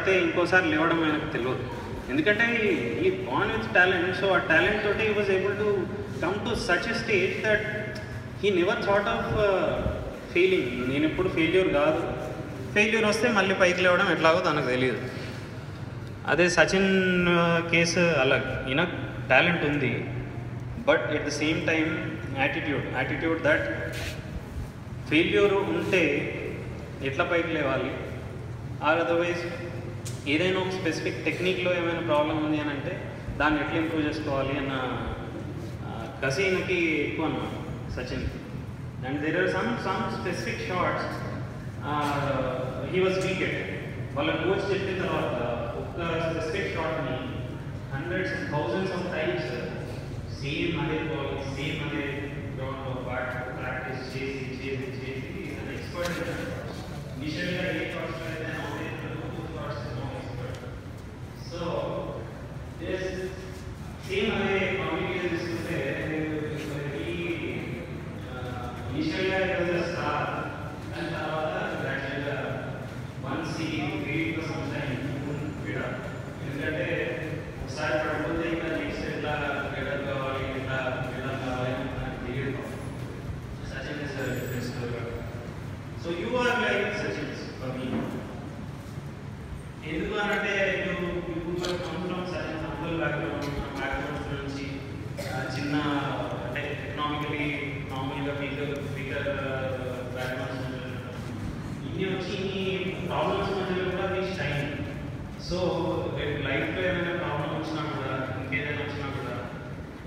పడితే ఇంకోసారి లేవడం ఆయనకు తెలియదు. ఎందుకంటే ఈ బాన్ విత్ టాలెంట్. సో ఆ టాలెంట్ తోటి he was able to come to such a stage that he never thought of failing. నేను ఎప్పుడు ఫెయిల్యూర్ కాదు, ఫెయిల్యూర్ వస్తే మళ్ళీ పైకి లేవడం ఎట్లాగో తనకు తెలియదు. అదే సచిన్ కేసు అలా, ఈయన టాలెంట్ ఉంది, but at the same time attitude that failure ఉంటే ఎట్లా పైకి లేవాలి, ఆర్ అదర్వైజ్ ఏదైనా ఒక స్పెసిఫిక్ టెక్నిక్లో ఏమైనా ప్రాబ్లం ఉంది అని అంటే దాన్ని ఎట్లా ఇంప్రూవ్ చేసుకోవాలి అన్న కసి ఈయనకి ఎక్కువ అన్నమాట సచిన్కి. And there are some specific shots he was weak at. వాళ్ళ కోచ్ చెప్పిన తర్వాత ఒక స్పెసిఫిక్ షాట్ని hundreds and thousands of times same అదే బాల్, సేమ్ అదే గ్రౌండ్లో ప్రాక్టీస్ చేసి ఎక్స్పర్ట్. ఇనిషియల్గా ఏ షాట్స్ అయితే సో సేమ్ అదే కాంపిటీషన్ తీసుకుంటే ఇనిషియల్గా స్టార్, దాని తర్వాత గ్రాడ్యువల్గా వన్స్ ఈ గ్రేట్ సంథింగ్ విడర్. ఎందుకంటే ఒకసారి పడిపోతే ఇంకా నెక్స్ట్ ఎట్లా విడర్ కావాలి, ఎట్లా విడర్ కావాలి అని నాకు తెలియదు. Sachin is difference. So you are like Sachin for me. ఎందుకు అనంటే బ్యాక్గ్రౌండ్స్ నుంచి చిన్న అంటే ఎకనామికలీ నార్మల్గా వీకర్ బ్యాక్గ్రౌండ్స్ ఇన్ని వచ్చి ఇన్ని ప్రాబ్లమ్స్ మధ్యలో కూడా మీ షైన్. సో రేపు లైఫ్లో ఏమైనా ప్రాబ్లం వచ్చినా కూడా, ఇంకేదైనా వచ్చినా కూడా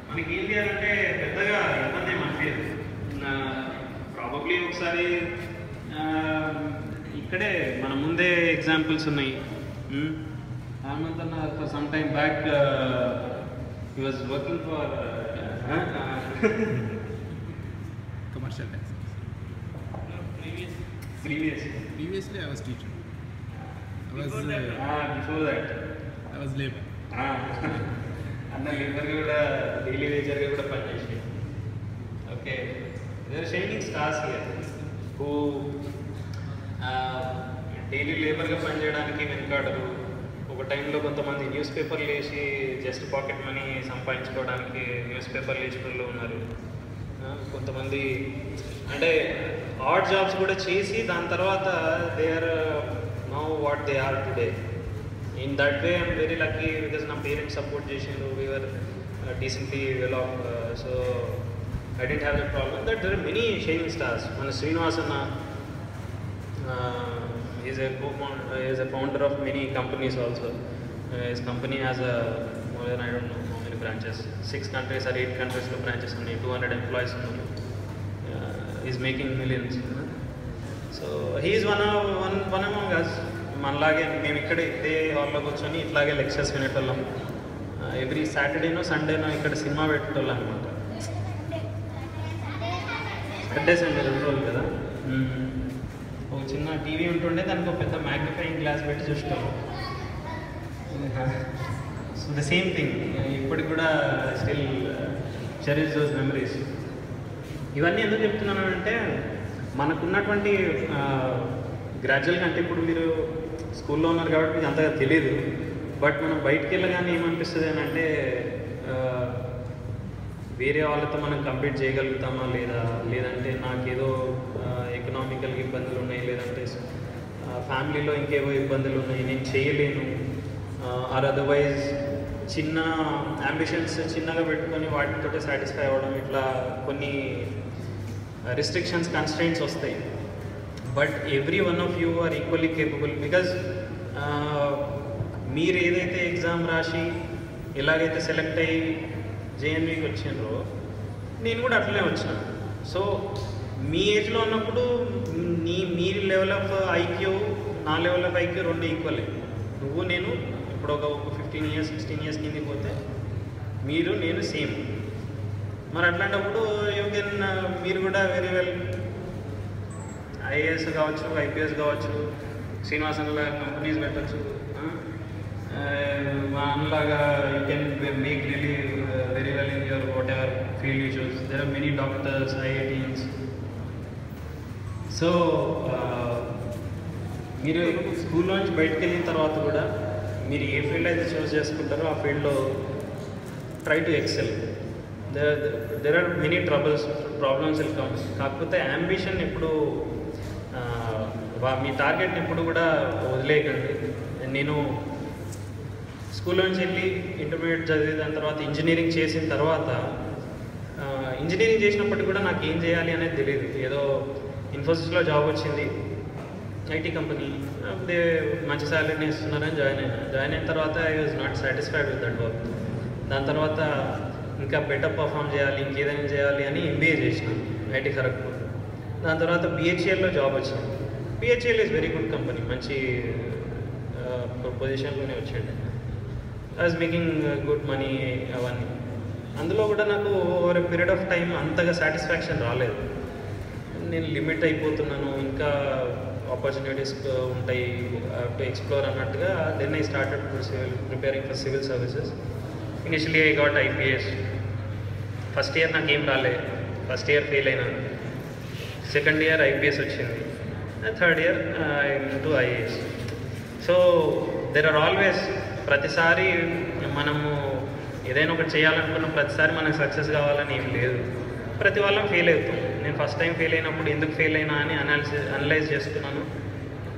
మనకి ఏం చేయాలంటే పెద్దగా ఇబ్బంది ఏమి అనిపించదు. ప్రాబబ్లీ ఒకసారి ఇక్కడే మన ముందే ఎగ్జాంపుల్స్ ఉన్నాయి. Hemant for some time back he was working for commercial taxes. Previously I was teacher. Before that I was labor. Anna labor kuda daily wager ga kuda pani chesi. Okay, there are shining stars here who daily labor ga pani cheyadaniki venkadaru. ఒక టైంలో కొంతమంది news పేపర్లు వేసి just pocket money సంపాదించుకోవడానికి news పేపర్లు వేసి వాళ్ళు ఉన్నారు. కొంతమంది అంటే ఆడ్ జాబ్స్ కూడా చేసి దాని తర్వాత they are now what they are today. In that way I'm very lucky because నా పేరెంట్స్ సపోర్ట్ చేసిండ్రు. We are decently well off. So I didn't have that problem. That there are many shining stars. మన శ్రీనివాస్ అన్న is a founder of many companies also. His company has more than I don't know how many branches, 6 countries or 8 countries lo branches unnayi, 200 employees unnaru. He's making millions. So he is one among us. మనలాగే మేము ఇక్కడ ఇదే హాల్లో కూర్చొని ఇట్లాగే lectures వినేటోళ్ళం. Every సాటర్డేనో సండేనో ఇక్కడ cinema పెట్టేటోళ్ళం అనమాట. Saturday Sunday 2 రోజులు కదా. ఒక చిన్న టీవీ ఉంటుండే, దానికి ఒక పెద్ద మ్యాగ్నిఫైయింగ్ గ్లాస్ పెట్టి చూస్తాం. సో ద సేమ్ థింగ్ ఇప్పటికి కూడా స్టిల్ చెరిష్ దోస్ మెమరీస్. ఇవన్నీ ఎందుకు చెప్తున్నాను అంటే మనకున్నటువంటి గ్రాడ్యువల్గా, అంటే ఇప్పుడు మీరు స్కూల్లో ఉన్నారు కాబట్టి మీకు అంతగా తెలియదు, బట్ మనం బయటికి వెళ్ళగానే ఏమనిపిస్తుంది అని అంటే వేరే వాళ్ళతో మనం కంపీట్ చేయగలుగుతామా లేదా, లేదంటే నాకేదో ఎకనామికల్గా ఇబ్బందులు ఉన్నాయి, లేదంటే ఫ్యామిలీలో ఇంకేవో ఇబ్బందులు ఉన్నాయి, నేను చేయలేను, ఆర్ అదర్వైజ్ చిన్న అంబిషన్స్ చిన్నగా పెట్టుకొని వాటితో సాటిస్ఫై అవ్వడం, ఇట్లా కొన్ని రిస్ట్రిక్షన్స్ కన్స్ట్రెయింట్స్ వస్తాయి. But every one of you are equally capable. Because మీరు ఏదైతే ఎగ్జామ్ రాసి ఎలాగైతే సెలెక్ట్ అయ్యి జేఎన్వీకి వచ్చిండ్రో నేను కూడా అట్లనే వచ్చినాను. సో మీ ఏజ్లో ఉన్నప్పుడు మీ లెవెల్ ఆఫ్ ఐక్యూ, నా లెవెల్ ఆఫ్ ఐక్యూ రెండు ఈక్వలే. నువ్వు నేను ఇప్పుడు ఒక 15 years 16 years కింద పోతే మీరు నేను సేమ్. మరి అట్లాంటప్పుడు యూ కెన్ మీరు కూడా వెరీ వెల్ ఐఏఎస్ కావచ్చు, ఐపీఎస్ కావచ్చు, శ్రీనివాసన్లా కంపెనీస్ పెట్టచ్చు, మనలాగా you can make really very well in your whatever field you choose. There are many doctors, IITians. So మీరు స్కూల్ నుంచి బయటకు వెళ్ళిన తర్వాత కూడా మీరు ఏ ఫీల్డ్ అయితే చూస్ చేసుకుంటారో ఆ ఫీల్డ్లో try to excel. There are many problems will come. కాకపోతే యాంబిషన్ ఎప్పుడు మీ టార్గెట్ని ఎప్పుడు కూడా వదిలేయకండి. నేను స్కూల్ నుంచి వెళ్ళి ఇంటర్మీడియట్ చదివి దాని తర్వాత ఇంజనీరింగ్ చేసిన తర్వాత ఇంజనీరింగ్ చేసినప్పటికీ కూడా నాకు ఏం చేయాలి అనేది తెలియదు. ఏదో ఇన్ఫోసిస్లో జాబ్ వచ్చింది, ఐటీ కంపెనీ, మంచి శాలరీని ఇస్తున్నారని జాయిన్ అయిన తర్వాత I was not satisfied with that work. దాని తర్వాత ఇంకా బెటర్ పర్ఫామ్ చేయాలి, ఇంకేదైనా చేయాలి అని ఎంబీఏ చేసినాను ఐటీ ఖరగ్పూర్. దాని తర్వాత బిహెచ్ఎల్లో జాబ్ వచ్చింది. BHEL is very good company, మంచి పొజిషన్లోనే వచ్చాడు. I was making good money అవన్నీ. అందులో కూడా నాకు ఓవర్ పీరియడ్ ఆఫ్ టైం అంతగా సాటిస్ఫాక్షన్ రాలేదు. నేను లిమిట్ అయిపోతున్నాను, ఇంకా ఆపర్చునిటీస్ ఉంటాయి టు ఎక్స్ప్లోర్ అన్నట్టుగా. Then I started preparing for civil services. Initially I got IPS. First year నాకు ఏం రాలే, ఫస్ట్ ఇయర్ ఫెయిల్ అయినాను. సెకండ్ ఇయర్ ఐపీఎస్ వచ్చింది, third year I to IAS. So there are always, ప్రతిసారి మనము ఏదైనా ఒకటి చేయాలనుకున్న ప్రతిసారి మనకు సక్సెస్ కావాలని ఏం లేదు. ప్రతి వాళ్ళం ఫెయిల్ అవుతాం. నేను ఫస్ట్ టైం ఫెయిల్ అయినప్పుడు ఎందుకు ఫెయిల్ అయినా అని అనలైజ్ చేసుకున్నాను.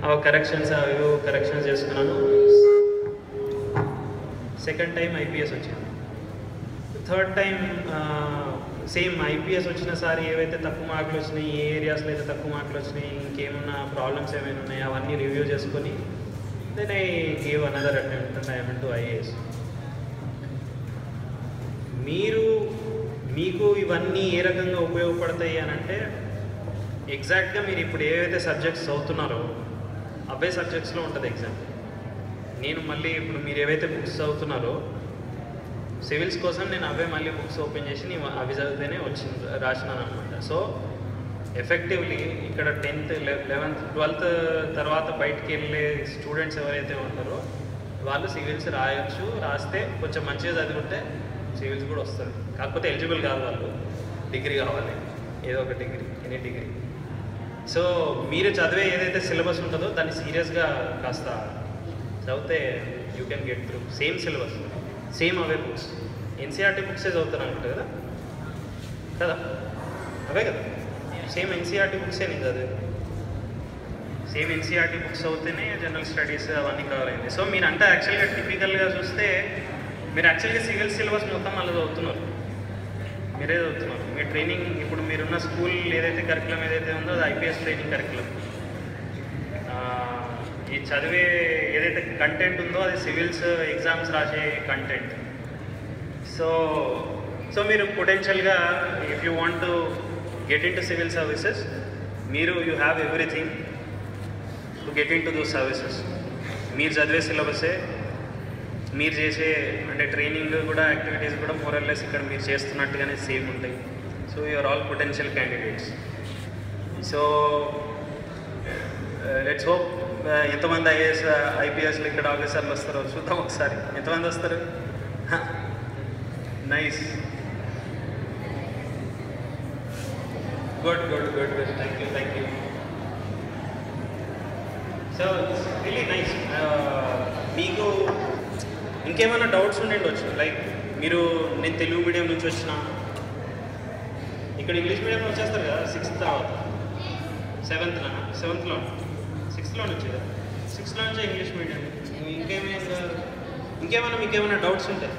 అవి కరెక్షన్స్ చేసుకున్నాను. సెకండ్ టైం ఐపీఎస్ వచ్చింది. థర్డ్ టైం సేమ్ ఐపీఎస్ వచ్చిన సారి ఏవైతే తక్కువ మార్కులు వచ్చినాయి, ఏ ఏరియాస్లో అయితే తక్కువ మార్కులు వచ్చినాయి, ఇంకేమన్నా ప్రాబ్లమ్స్ ఏమైనా ఉన్నాయి అవన్నీ రివ్యూ చేసుకొని then I gave another attempt and I went to IAS. మీకు ఇవన్నీ ఏ రకంగా ఉపయోగపడతాయి అని అంటే, ఎగ్జాక్ట్గా మీరు ఇప్పుడు ఏవైతే సబ్జెక్ట్స్ చదువుతున్నారో అవే సబ్జెక్ట్స్లో ఉంటుంది ఎగ్జామ్. నేను మళ్ళీ ఇప్పుడు మీరు ఏవైతే బుక్స్ చదువుతున్నారో సివిల్స్ కోసం నేను అవే మళ్ళీ బుక్స్ ఓపెన్ చేసి అవి చదివితేనే రాసినాను అనమాట. సో ఎఫెక్టివ్లీ ఇక్కడ 10th, 11th, 12th తర్వాత బయటికి వెళ్ళే స్టూడెంట్స్ ఎవరైతే ఉంటారో వాళ్ళు సివిల్స్ రాయొచ్చు. రాస్తే కొంచెం మంచిగా చదివితే సివిల్స్ కూడా వస్తుంది. కాకపోతే ఎలిజిబుల్ కాదు, వాళ్ళు డిగ్రీ కావాలి, ఏదో ఒక డిగ్రీ, ఎనీ డిగ్రీ. సో మీరు చదివే ఏదైతే సిలబస్ ఉంటుందో దాన్ని సీరియస్గా కాస్త చదివితే you can get through. Same syllabus, same అవే బుక్స్, ఎన్సీఆర్టీ బుక్సే చదువుతాను అనుకుంటా కదా, అవే కదా, సేమ్ ఎన్సీఆర్టీ బుక్సే నేను చదివేది. సేమ్ ఎన్సీఆర్టీ బుక్స్ అవుతేనే జనరల్ స్టడీస్ అవన్నీ కవర్ అయింది. సో మీరు అంటే యాక్చువల్గా టిపికల్గా చూస్తే మీరు యాక్చువల్గా సివిల్ సిలబస్ మొత్తం అలా చదువుతున్నారు, మీరే చదువుతున్నారు. మీ ట్రైనింగ్ ఇప్పుడు మీరున్న స్కూల్ ఏదైతే కరికులం ఏదైతే ఉందో అది ఐపీఎస్ ట్రైనింగ్ కరికులం. ఈ చదివే ఏదైతే కంటెంట్ ఉందో అది సివిల్స్ ఎగ్జామ్స్ రాసే కంటెంట్. సో మీరు పొటెన్షియల్గా if you want to get into civil services, you have everything to get into those services. మీరు చదివే సిలబసే, మీరు చేసే అంటే ట్రైనింగ్ కూడా, యాక్టివిటీస్ కూడా మోరల్లెస్ ఇక్కడ మీరు చేస్తున్నట్టుగానే సేమ్ ఉంటాయి. So you're all potential candidates. So let's hope ఎంతమంది ఐపీఎస్లు ఇక్కడ ఆఫీసర్లు వస్తారో చూద్దాం ఒకసారి. ఎంతమంది వస్తారు? Nice, good. Thank you. So really nice. మీకు ఇంకేమైనా డౌట్స్ ఉండొచ్చు, లైక్ నేను తెలుగు మీడియం నుంచి వచ్చిన, ఇక్కడ ఇంగ్లీష్ మీడియంలో వచ్చేస్తారు కదా 6th తర్వాత, 7th 6th నుంచి కదా, 6th నుంచి ఇంగ్లీష్ మీడియం. ఇంకేమైనా మీకేమైనా డౌట్స్ ఉంటాయి?